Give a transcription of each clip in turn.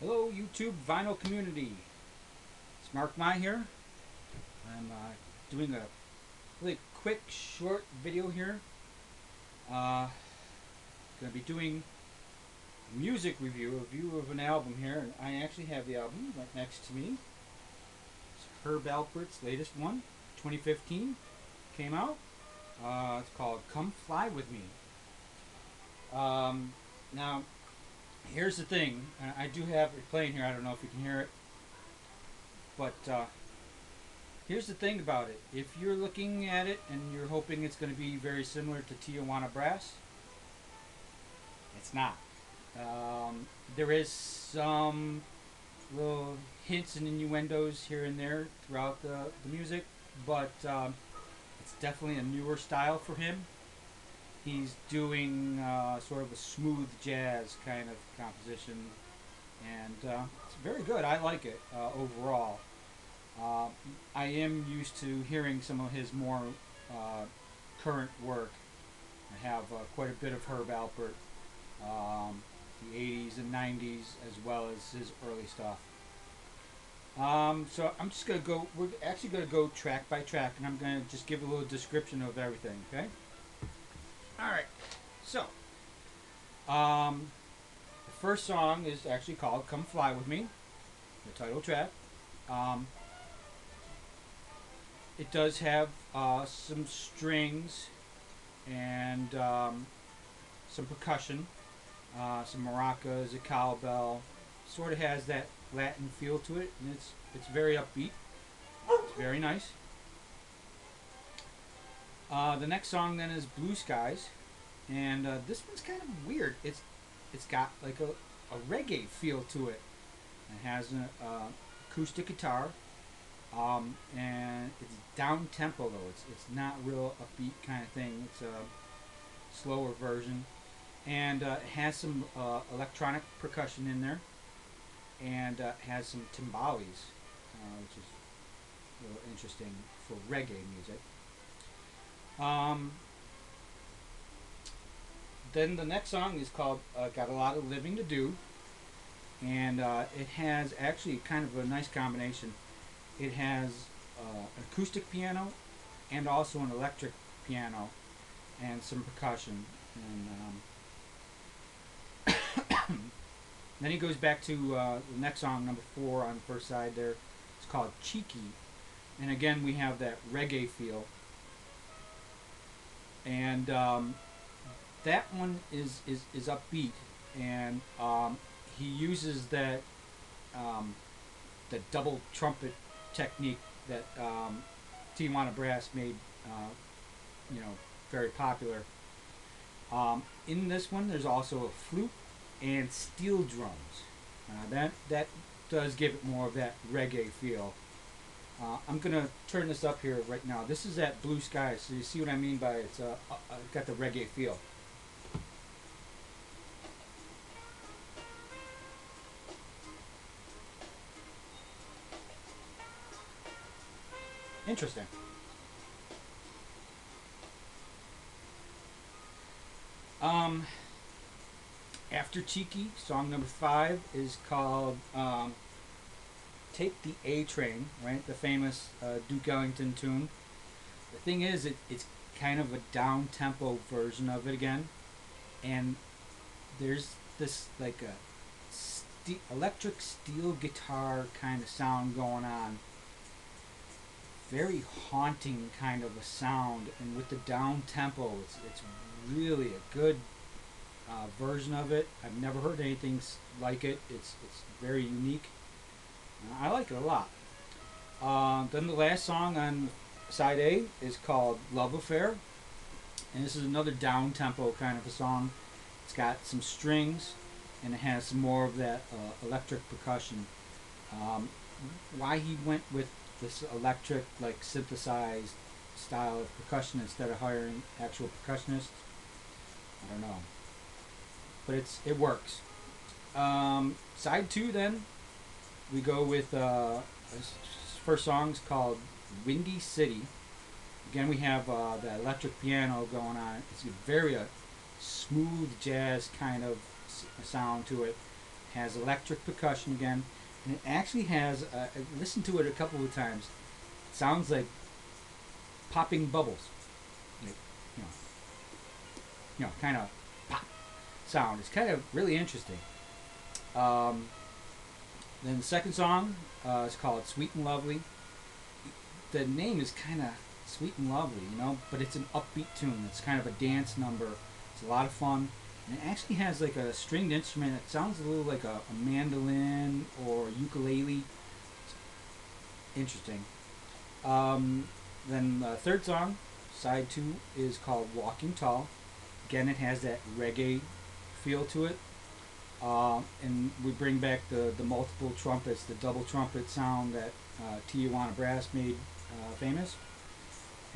Hello, YouTube vinyl community. It's Mark Mai here. I'm doing a really quick, short video here. Going to be doing a music review of an album here, and I actually have the album right next to me. It's Herb Alpert's latest one, 2015, came out. It's called "Come Fly with Me." Now, here's the thing. I do have it playing here. I don't know if you can hear it, but here's the thing about it. If you're looking at it and you're hoping it's going to be very similar to Tijuana Brass, it's not. There is some little hints and innuendos here and there throughout the music, but it's definitely a newer style for him. He's doing sort of a smooth jazz kind of composition, and it's very good. I like it overall. Uh, I am used to hearing some of his more uh, current work. I have quite a bit of Herb Alpert, the 80s and 90s, as well as his early stuff. So I'm just going to go, we're actually going to go track by track, and I'm going to just give a little description of everything, okay? Alright, so the first song is actually called Come Fly With Me, the title track. Um, it does have some strings and some percussion, some maracas, a cowbell. Sort of has that Latin feel to it, and it's very upbeat. It's very nice. The next song then is Blue Skies, and this one's kind of weird. It's got like a reggae feel to it. It has an acoustic guitar, and it's down tempo though. It's not real upbeat kind of thing. It's a slower version, and it has some electronic percussion in there, and has some timbales, which is a little interesting for reggae music. Um, then the next song is called "Got a Lot of Living to Do," and it has actually kind of a nice combination. It has an acoustic piano and also an electric piano and some percussion. And then he goes back to the next song, number 4 on the first side there. It's called Cheeky. And again, we have that reggae feel. And that one is upbeat. And he uses that the double trumpet technique that Tijuana Brass made, you know, very popular. In this one, there's also a flute and steel drums. That does give it more of that reggae feel. I'm gonna turn this up here right now. This is that Blue Sky, so you see what I mean by it's got the reggae feel. Interesting. Um, After Cheeky, song number 5 is called Take the A Train, right? The famous Duke Ellington tune. The thing is, it's kind of a down tempo version of it again. And there's this like a electric steel guitar kind of sound going on. Very haunting kind of a sound. And with the down tempo, it's really a good version of it. I've never heard anything like it. It's very unique. I like it a lot. Then the last song on side A is called Love Affair, and this is another down tempo kind of a song. It's got some strings, and it has some more of that electric percussion. Um, why he went with this electric, like synthesized style of percussion instead of hiring actual percussionists, I don't know, but it works. Side 2 then we go with this first song's called Windy City. Again, we have the electric piano going on. It's a very smooth jazz kind of sound to it. Has electric percussion again, and it actually has. I listened to it a couple of times. It sounds like popping bubbles, like you know, kind of pop sound. It's kind of really interesting. Um, then the second song is called "Sweet and Lovely." The name is kind of sweet and lovely, but it's an upbeat tune. It's kind of a dance number. It's a lot of fun. And it actually has like a stringed instrument. It sounds a little like a mandolin or ukulele. It's interesting. Then the third song, side two, is called Walking Tall. Again, it has that reggae feel to it. And we bring back the multiple trumpets, the double trumpet sound that Tijuana Brass made famous.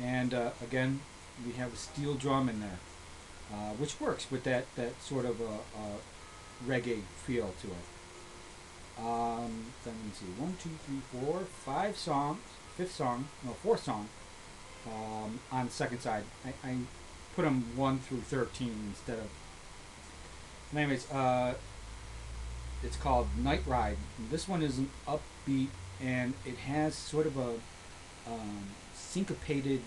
And again, we have a steel drum in there, which works with that sort of a reggae feel to it. Then let's see, 1, 2, 3, 4, 5 songs, fourth song on the second side. I put them 1 through 13 instead of. Anyways, it's called Night Ride. And this one is an upbeat, and it has sort of a syncopated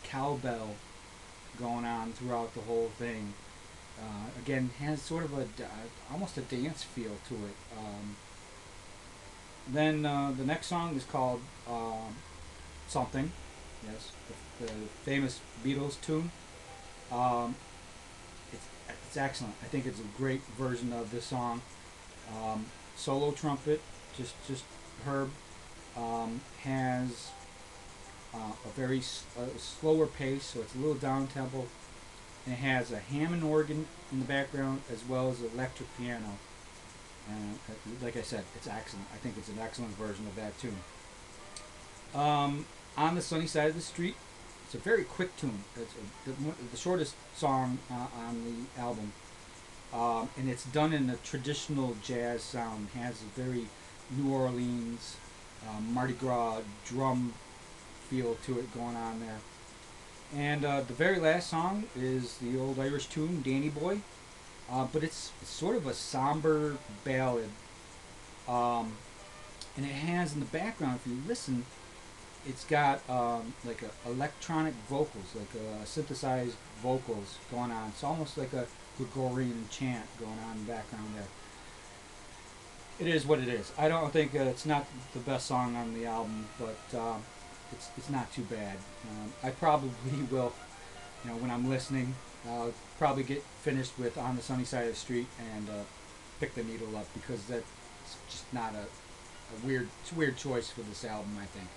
cowbell going on throughout the whole thing. Again, has sort of almost a dance feel to it. Then the next song is called Something. Yes, the famous Beatles tune. It's excellent. I think it's a great version of this song. Solo trumpet, just Herb, has a very slower pace, so it's a little down tempo, and it has a Hammond organ in the background as well as electric piano. And like I said, it's excellent. I think it's an excellent version of that tune. On the Sunny Side of the Street, it's a very quick tune. It's the shortest song on the album, and it's done in a traditional jazz sound. It has a very New Orleans, Mardi Gras drum feel to it going on there. And the very last song is the old Irish tune, Danny Boy, but it's sort of a somber ballad, and it has in the background, if you listen, it's got like electronic vocals, like synthesized vocals going on. It's almost like a Gregorian chant going on in the background there. It is what it is. I don't think it's not the best song on the album, but it's not too bad. I probably will, when I'm listening, I'll probably get finished with On the Sunny Side of the Street and pick the needle up, because that's just not a weird choice for this album, I think.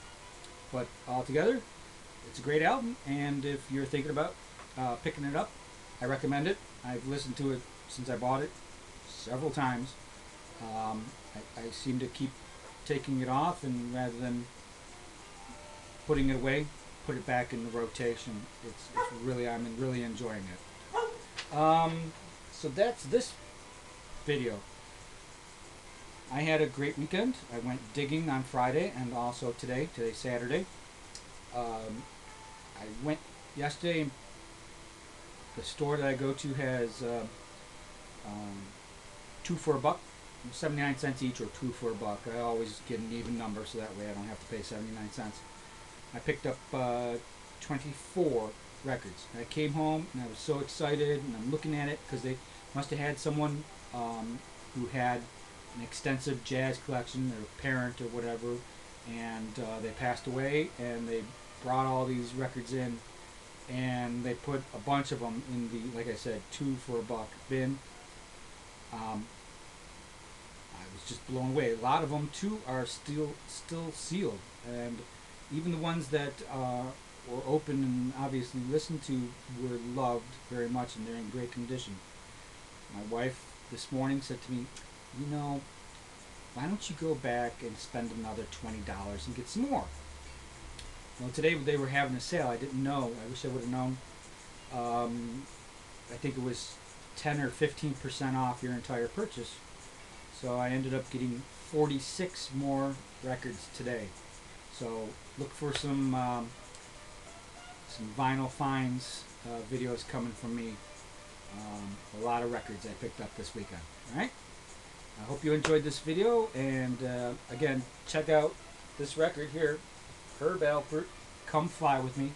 But altogether, it's a great album, and if you're thinking about picking it up, I recommend it. I've listened to it since I bought it several times. I seem to keep taking it off, and rather than putting it away, put it back in the rotation. It's really, I'm really enjoying it. So that's this video. I had a great weekend. I went digging on Friday and also today. Today's Saturday. I went yesterday. The store that I go to has 2 for $1, 79 cents each, or 2 for $1. I always get an even number, so that way I don't have to pay 79 cents. I picked up 24 records. I came home and I was so excited, and I'm looking at it because they must have had someone who had an extensive jazz collection, their parent or whatever, and they passed away, and they brought all these records in, and they put a bunch of them in the, like I said, 2 for $1 bin. I was just blown away. A lot of them too are still sealed, and even the ones that were open and obviously listened to were loved very much, and they're in great condition. My wife this morning said to me, why don't you go back and spend another $20 and get some more? Well, today they were having a sale. I didn't know. I wish I would have known. I think it was 10 or 15% off your entire purchase. So I ended up getting 46 more records today. So look for some vinyl finds videos coming from me. A lot of records I picked up this weekend. All right? I hope you enjoyed this video, and again, check out this record here, Herb Alpert, Come Fly With Me.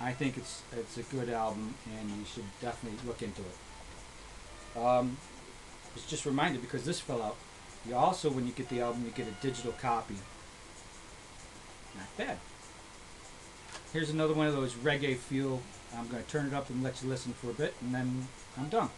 I think it's a good album, and you should definitely look into it. Was just reminded because this fell out. You also, when you get the album, you get a digital copy. Not bad. Here's another one of those reggae feel. I'm going to turn it up and let you listen for a bit, and then I'm done.